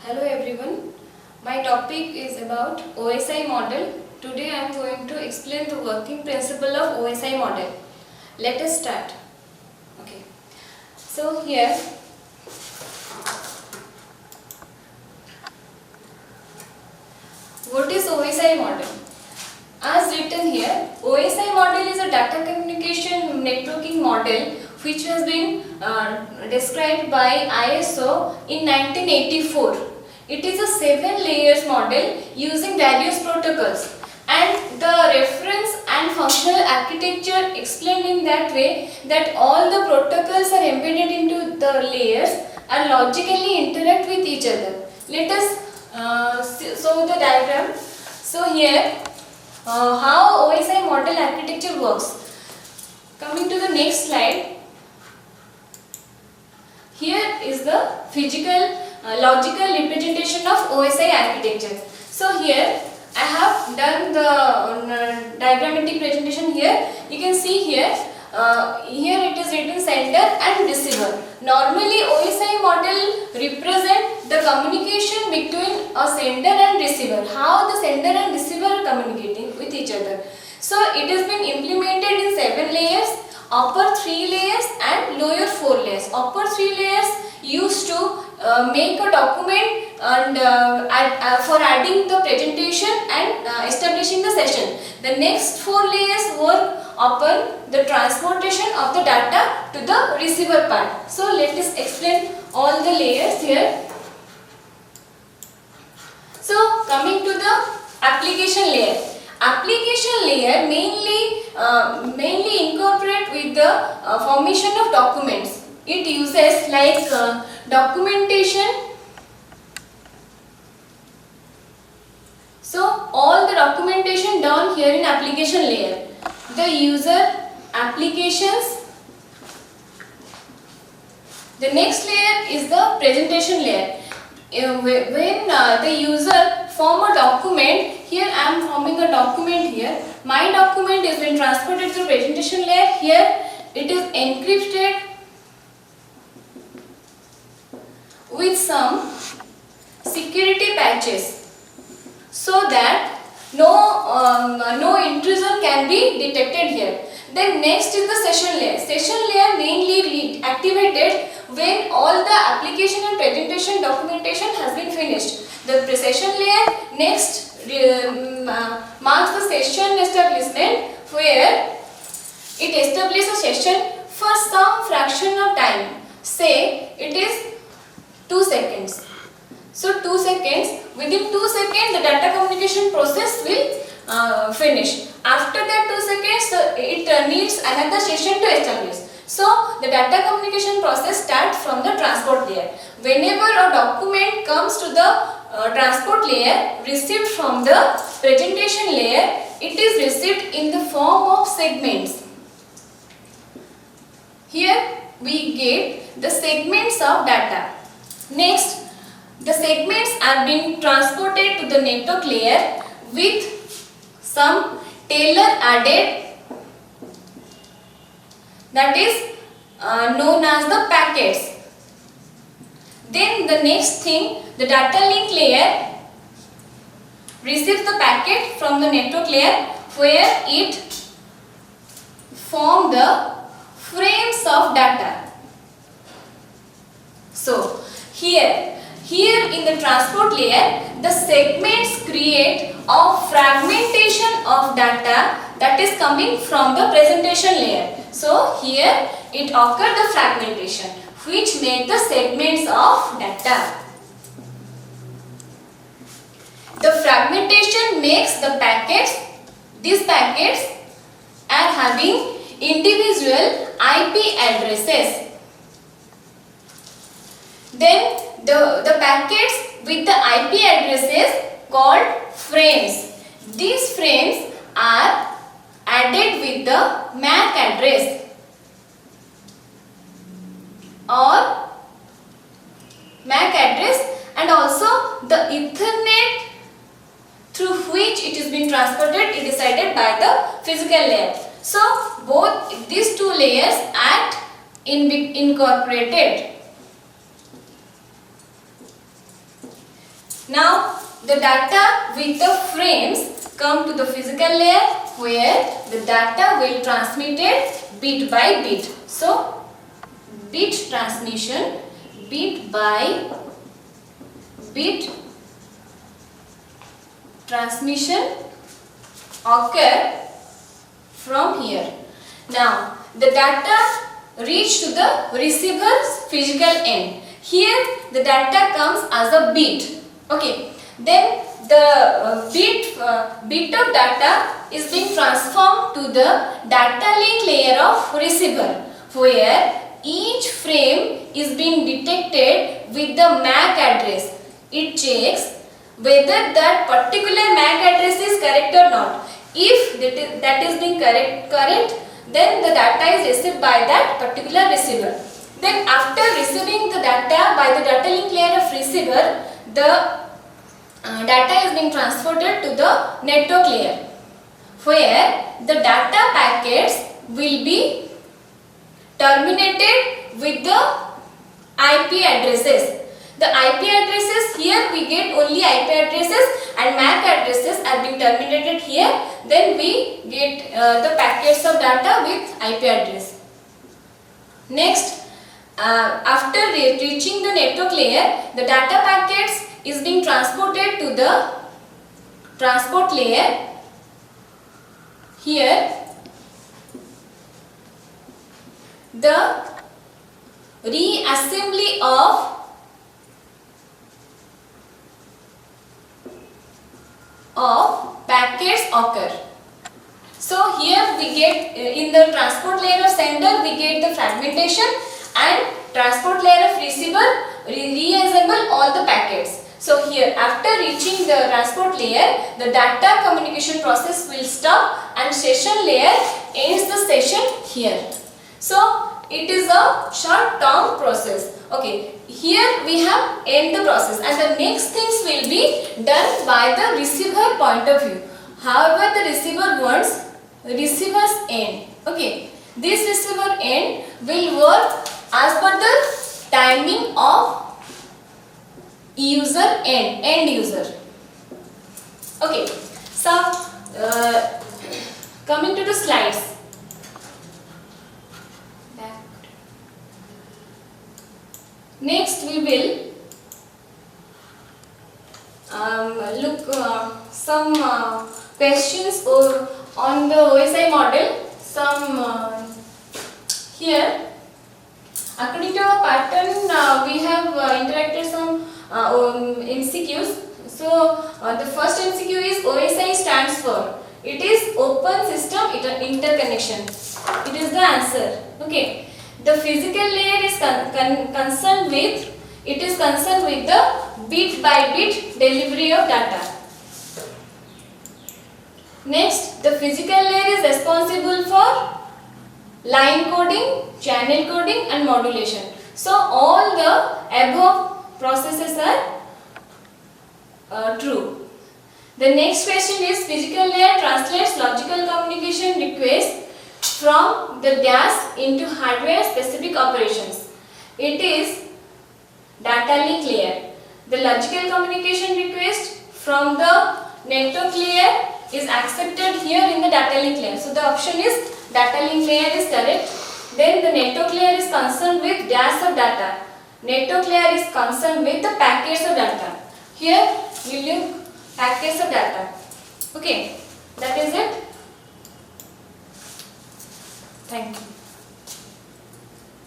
Hello everyone, my topic is about OSI model. Today I am going to explain the working principle of OSI model. Let us start. Okay. So here, what is OSI model? As written here, OSI model is a data communication networking model which has been described by ISO in 1984. It is a 7 layers model using various protocols, and the reference and functional architecture explained in that way that all the protocols are embedded into the layers and logically interact with each other. Let us show the diagram. So here how OSI model architecture works. Coming to the next slide. Here is the physical logical representation of OSI architecture. So here I have done the diagrammatic presentation here. You can see here, here it is written sender and receiver. Normally OSI model represent the communication between a sender and receiver. How the sender and receiver are communicating with each other. So it has been implemented in 7 layers, upper 3 layers and lower 4 layers. Upper 3 layers used to make a document and for adding the presentation and establishing the session. The next 4 layers work upon the transportation of the data to the receiver part. So let us explain all the layers here. So coming to the application layer. Application layer mainly incorporate with the formation of documents. It uses like documentation. So all the documentation done here in application layer. The user applications. The next layer is the presentation layer. When the user form a document, here I am forming a document here. My document is been transported to presentation layer. Here it is encrypted with some security patches so that no intrusion can be detected here. Then next is the session layer. Session layer mainly activated when all the application and presentation documentation has been finished. The session layer next marks the session establishment, where it establishes a session for some fraction of time. Say it is 2 seconds. So 2 seconds, within 2 seconds the data communication process will finish. After that 2 seconds it needs another session to establish. So the data communication process starts from the transport layer. Whenever a document comes to the transport layer received from the presentation layer, it is received in the form of segments. Here we get the segments of data. Next, the segments are being transported to the network layer with some tailor added, that is known as the packets. Then the next thing, the data link layer receives the packet from the network layer, where it forms the frames of data. So here in the transport layer, the segments create a fragmentation of data that is coming from the presentation layer. So here it occurs the fragmentation, which make the segments of data. The fragmentation makes the packets. These packets are having individual IP addresses. Then the packets with the IP addresses called frames. These frames are added with the MAC address or MAC address, and also the Ethernet through which it is being transported is decided by the physical layer. So both these two layers act incorporated. Now the data with the frames come to the physical layer where the data will transmitted bit by bit. So bit transmission, bit by bit transmission occur from here. Now the data reach to the receiver's physical end. Here the data comes as a bit. Okay. Then the bit of data is being transformed to the data link layer of receiver, where each frame is being detected with the MAC address. It checks whether that particular MAC address is correct or not. If that is being correct, then the data is received by that particular receiver. Then after receiving the data by the data link layer of receiver, the data is being transferred to the network layer, where the data packets will be terminated with the IP addresses. The IP addresses, here we get only IP addresses and MAC addresses are being terminated here. Then we get the packets of data with IP address. Next, after reaching the network layer, the data packets is being transported to the transport layer. Here the reassembly of packets occur. So here we get in the transport layer of sender we get the fragmentation, and transport layer of receiver reassemble all the packets. So here after reaching the transport layer, the data communication process will stop and session layer ends the session here. So it is a short term process. Okay, here we have end the process and the next things will be done by the receiver point of view. However, the receiver wants receiver's end. Okay, this receiver end will work as per the timing of user end user. Okay, so coming to the slides. Next we will look some questions on the OSI model. Some here, according to our pattern, we have interacted some MCQs. So the first MCQ is OSI stands for, it is open system interconnection. It is the answer. Okay. The physical layer is concerned with the bit by bit delivery of data. Next, the physical layer is responsible for line coding, channel coding and modulation. So all the above processes are true. The next question is physical layer translates logical communication request from the DAS into hardware specific operations. It is data link layer. The logical communication request from the network layer is accepted here in the data link layer. So the option is data link layer is correct. Then the network layer is concerned with DAS of data. Network layer is concerned with the packets of data. Here we look packets of data. Okay, that is it. Thank you.